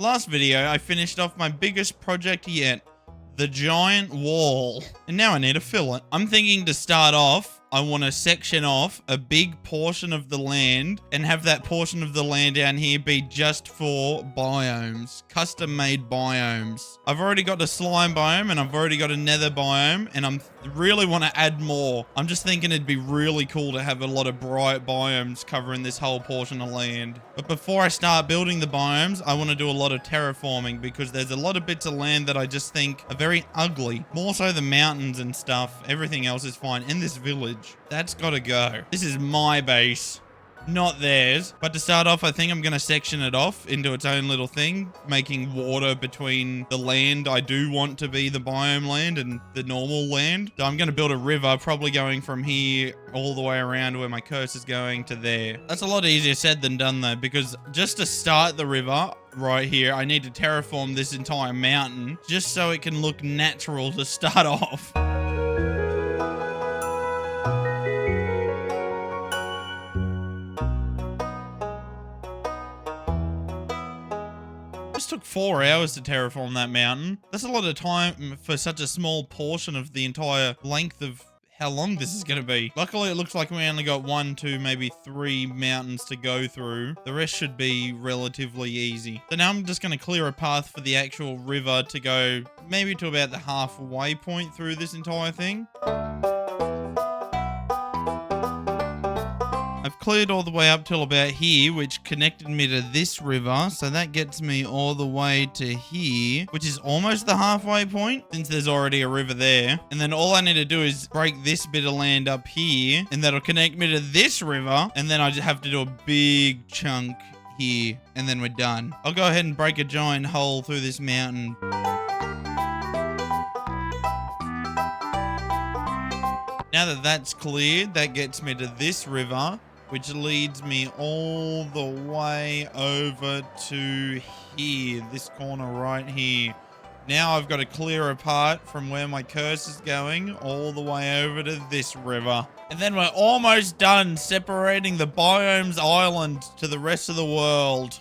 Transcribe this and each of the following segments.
Last video, I finished off my biggest project yet, the giant wall. And now I need to fill it. I'm thinking to start off, I want to section off a big portion of the land and have that portion of the land down here be just for biomes, custom made biomes. I've already got a slime biome and I've already got a nether biome, and I'm really want to add more. I'm just thinking it'd be really cool to have a lot of bright biomes covering this whole portion of land. But before I start building the biomes, I want to do a lot of terraforming because there's a lot of bits of land that I just think are very ugly. More so the mountains and stuff. Everything else is fine. In this village, that's gotta go. This is my base, not theirs. But to start off, I think I'm gonna section it off into its own little thing, making water between the land I do want to be the biome land and the normal land. So I'm gonna build a river, probably going from here all the way around where my curse is going to there. That's a lot easier said than done though, because just to start the river right here, I need to terraform this entire mountain just so it can look natural to start off. Took 4 hours to terraform that mountain. That's a lot of time for such a small portion of the entire length of how long this is going to be. Luckily, it looks like we only got 1, 2, maybe 3 mountains to go through. The rest should be relatively easy. So now I'm just going to clear a path for the actual river to go maybe to about the halfway point through this entire thing. I've cleared all the way up till about here, which connected me to this river. So that gets me all the way to here, which is almost the halfway point since there's already a river there. And then all I need to do is break this bit of land up here, and that'll connect me to this river. And then I just have to do a big chunk here, and then we're done. I'll go ahead and break a giant hole through this mountain. Now that that's cleared, that gets me to this river, which leads me all the way over to here, this corner right here. Now I've got to clear a part from where my curse is going all the way over to this river. And then we're almost done separating the biomes island to the rest of the world.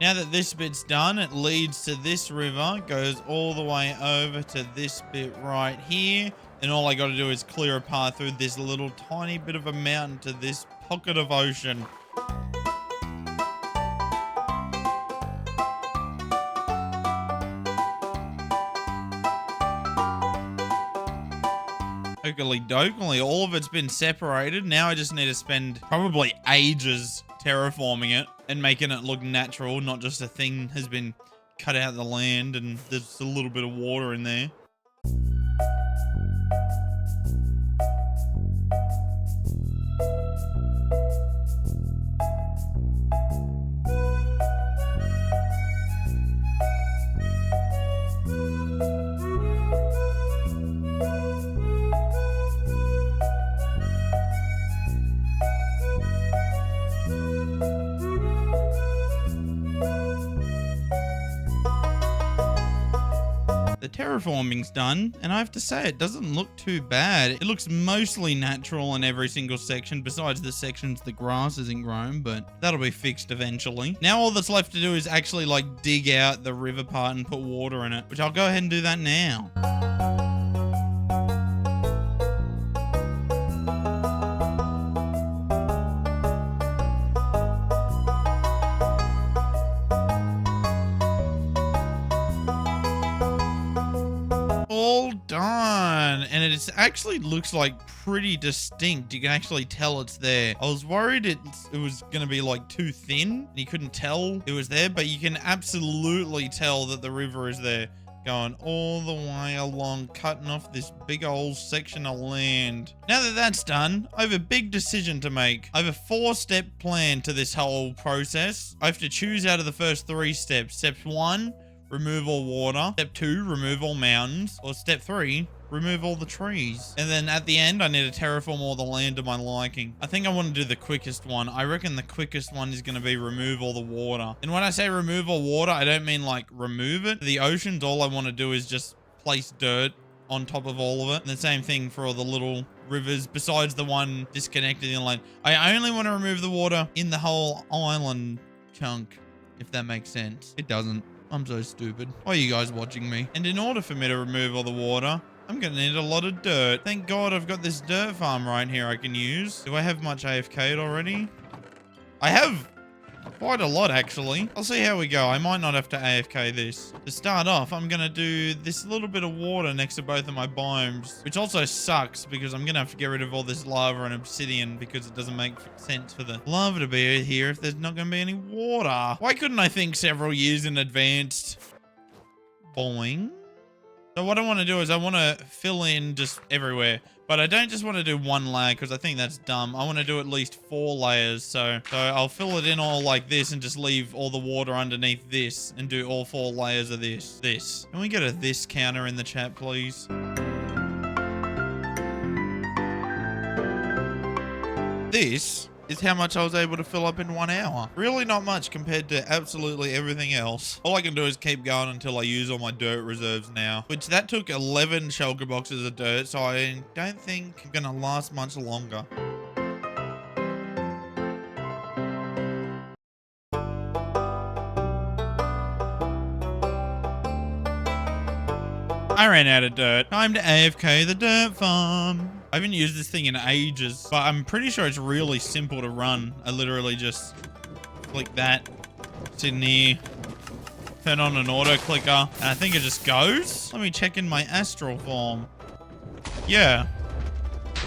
Now that this bit's done, it leads to this river, goes all the way over to this bit right here. And all I got to do is clear a path through this little tiny bit of a mountain to this pocket of ocean. Okily dokily, all of it's been separated. Now I just need to spend probably ages terraforming it and making it look natural, not just a thing has been cut out of the land and there's a little bit of water in there. The terraforming's done, and I have to say it doesn't look too bad. It looks mostly natural in every single section, besides the sections the grass isn't grown, but that'll be fixed eventually. Now all that's left to do is actually like dig out the river part and put water in it, which I'll go ahead and do that now. All done, and it actually looks like pretty distinct. You can actually tell it's there. I was worried it was gonna be like too thin and you couldn't tell it was there, but you can absolutely tell that the river is there, going all the way along, cutting off this big old section of land. Now that that's done, I have a big decision to make. I have a 4-step plan to this whole process. I have to choose out of the first 3 steps. Step 1, remove all water. Step 2, remove all mountains. Or step 3, remove all the trees. And then at the end, I need to terraform all the land to my liking. I think I want to do the quickest one. I reckon the quickest one is going to be remove all the water. And when I say remove all water, I don't mean like remove it. The oceans, all I want to do is just place dirt on top of all of it. And the same thing for all the little rivers besides the one disconnected in the lane. I only want to remove the water in the whole island chunk, if that makes sense. It doesn't. I'm so stupid. Why are you guys watching me? And in order for me to remove all the water, I'm gonna need a lot of dirt. Thank God I've got this dirt farm right here I can use. Do I have much AFK'd already? I have quite a lot, actually. I'll see how we go. I might not have to AFK this. To start off, I'm gonna do this little bit of water next to both of my biomes, which also sucks because I'm gonna have to get rid of all this lava and obsidian because it doesn't make sense for the lava to be here if there's not gonna be any water. Why couldn't I think several years in advance? Boing. So what I want to do is I want to fill in just everywhere, but I don't just want to do one layer because I think that's dumb. I want to do at least 4 layers. So I'll fill it in all like this and just leave all the water underneath this and do all 4 layers of this. Can we get a this counter in the chat, please? This is how much I was able to fill up in 1 hour. Really not much compared to absolutely everything else. All I can do is keep going until I use all my dirt reserves now, which that took 11 shulker boxes of dirt, so I don't think I'm gonna last much longer. I ran out of dirt. Time to AFK the dirt farm. I haven't used this thing in ages, but I'm pretty sure it's really simple to run. I literally just click that, sit in here, turn on an auto clicker, and I think it just goes. Let me check in my astral form. Yeah,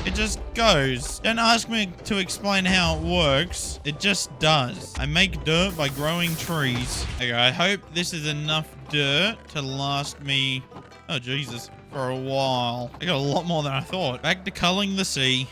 it just goes. Don't ask me to explain how it works. It just does. I make dirt by growing trees. Okay, I hope this is enough dirt to last me, oh Jesus, for a while. I got a lot more than I thought. Back to culling the sea.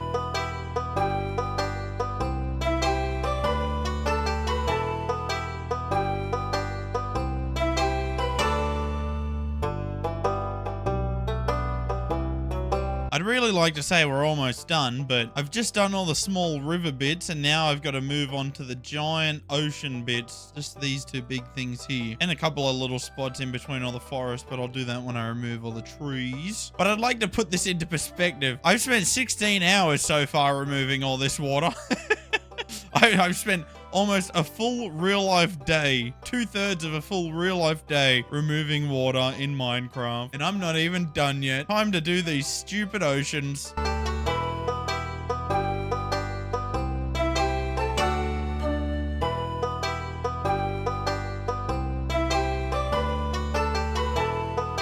I'd really like to say we're almost done, but I've just done all the small river bits and now I've got to move on to the giant ocean bits. Just these 2 big things here and a couple of little spots in between all the forest, but I'll do that when I remove all the trees. But I'd like to put this into perspective. I've spent 16 hours so far removing all this water. I've spent almost a full real-life day, 2/3 of a full real-life day removing water in Minecraft. And I'm not even done yet. Time to do these stupid oceans.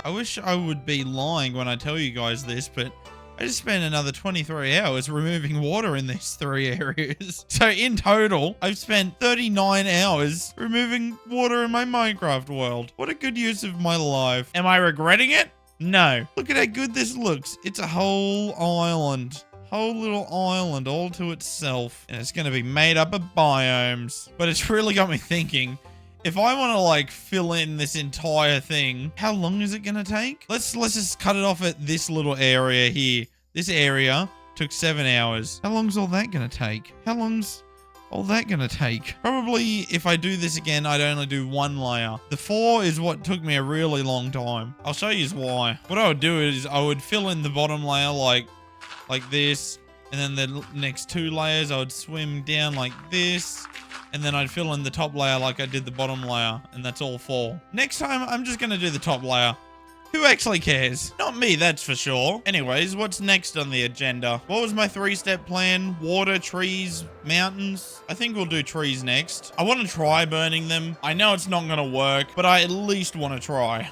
I wish I would be lying when I tell you guys this, but I just spent another 23 hours removing water in these 3 areas. So in total, I've spent 39 hours removing water in my Minecraft world. What a good use of my life. Am I regretting it? No. Look at how good this looks. It's a whole island. Whole little island all to itself. And it's going to be made up of biomes. But it's really got me thinking, if I want to like fill in this entire thing, how long is it going to take? Let's just cut it off at this little area here. This area took 7 hours. How long's all that going to take? How long's all that going to take? Probably if I do this again, I'd only do 1 layer. The 4 is what took me a really long time. I'll show you why. What I would do is I would fill in the bottom layer like this. And then the next 2 layers, I would swim down like this. And then I'd fill in the top layer like I did the bottom layer. And that's all 4. Next time, I'm just going to do the top layer. Who actually cares? Not me, that's for sure. Anyways, what's next on the agenda? What was my 3-step plan? Water, trees, mountains? I think we'll do trees next. I want to try burning them. I know it's not going to work, but I at least want to try.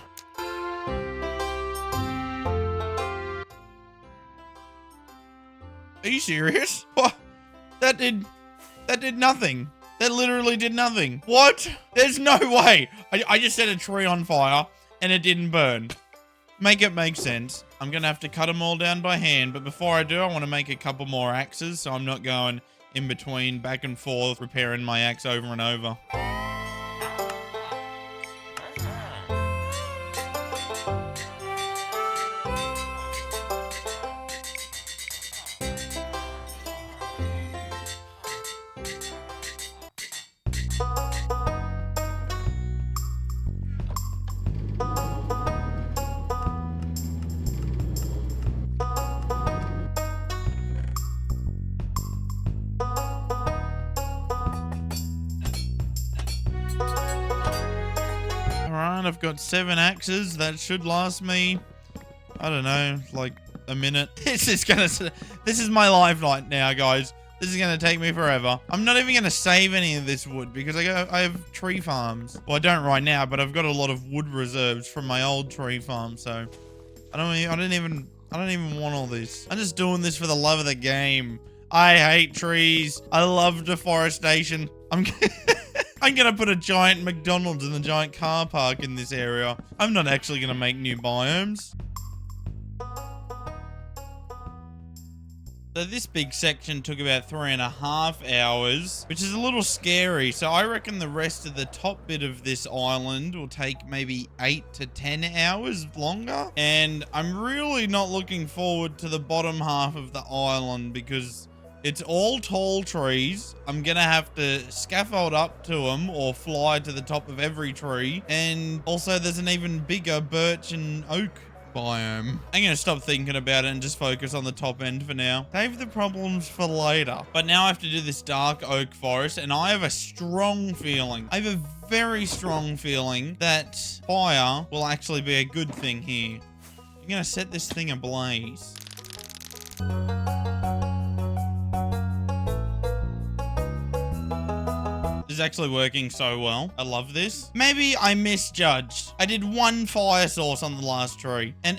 Are you serious? What? That did nothing. That literally did nothing. What? There's no way. I just set a tree on fire and it didn't burn. Make it make sense. I'm going to have to cut them all down by hand. But before I do, I want to make a couple more axes so I'm not going in between back and forth repairing my axe over and over. done. I've got 7 axes. That should last me, I don't know, like a minute. This is my life right now, guys. This is gonna take me forever. I'm not even gonna save any of this wood because I have tree farms. Well, I don't right now, but I've got a lot of wood reserves from my old tree farm, so I don't even want all this. I'm just doing this for the love of the game. I hate trees. I love deforestation. I'm gonna put a giant McDonald's and a giant car park in this area. I'm not actually gonna make new biomes. So this big section took about 3.5 hours, which is a little scary. So I reckon the rest of the top bit of this island will take maybe 8 to 10 hours longer. And I'm really not looking forward to the bottom half of the island because it's all tall trees. I'm gonna have to scaffold up to them or fly to the top of every tree. And also there's an even bigger birch and oak biome. I'm gonna stop thinking about it and just focus on the top end for now. Save the problems for later. But now I have to do this dark oak forest, and I have a strong feeling, I have a very strong feeling that fire will actually be a good thing here. I'm gonna set this thing ablaze. Is actually working so well. I love this. Maybe I misjudged. I did 1 fire source on the last tree, and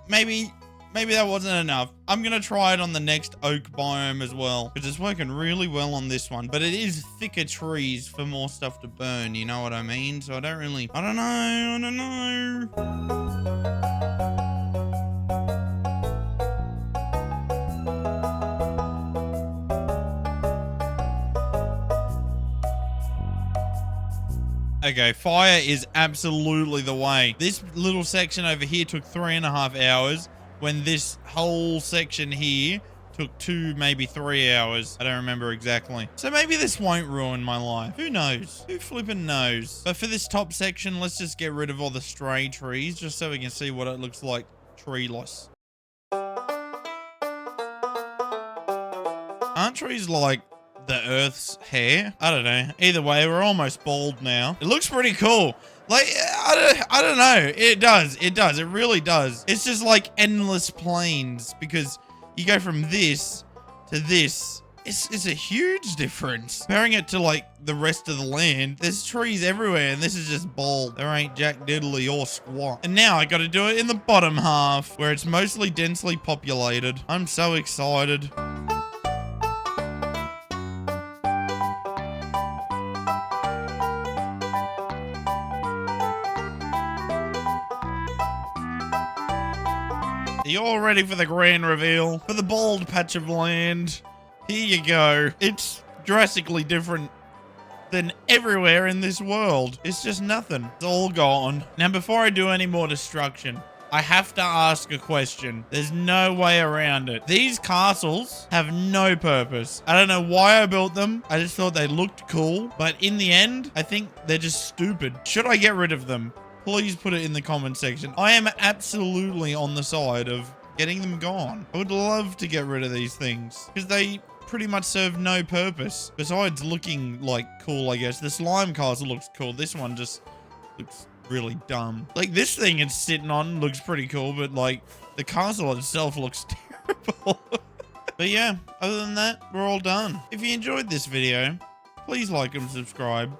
maybe that wasn't enough. I'm gonna try it on the next oak biome as well, because it's working really well on this one, but it is thicker trees for more stuff to burn, you know what I mean? So I don't know. Okay, fire is absolutely the way. This little section over here took 3.5 hours, when this whole section here took 2, maybe 3 hours. I don't remember exactly. So maybe this won't ruin my life. Who knows? Who flippin' knows? But for this top section, let's just get rid of all the stray trees, just so we can see what it looks like treeless. Aren't trees like the Earth's hair? I don't know. Either way, we're almost bald now. It looks pretty cool. Like, I don't know. It does. It really does. It's just like endless plains because you go from this to this. It's a huge difference. Comparing it to like the rest of the land, there's trees everywhere and this is just bald. There ain't jack diddly or squat. And now I got to do it in the bottom half where it's mostly densely populated. I'm so excited. You're all ready for the grand reveal? For the bald patch of land. Here you go. It's drastically different than everywhere in this world. It's just nothing. It's all gone. Now, before I do any more destruction, I have to ask a question. There's no way around it. These castles have no purpose. I don't know why I built them. I just thought they looked cool. But in the end, I think they're just stupid. Should I get rid of them? Please put it in the comment section. I am absolutely on the side of getting them gone. I would love to get rid of these things because they pretty much serve no purpose besides looking like cool, I guess. The slime castle looks cool. This one just looks really dumb. Like this thing it's sitting on looks pretty cool, but like the castle itself looks terrible. But yeah, other than that, we're all done. If you enjoyed this video, please like and subscribe.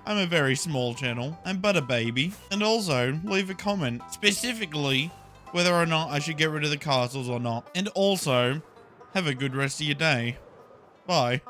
I'm a very small channel. I'm but a baby. And also, leave a comment, specifically whether or not I should get rid of the castles or not. And also, have a good rest of your day. Bye.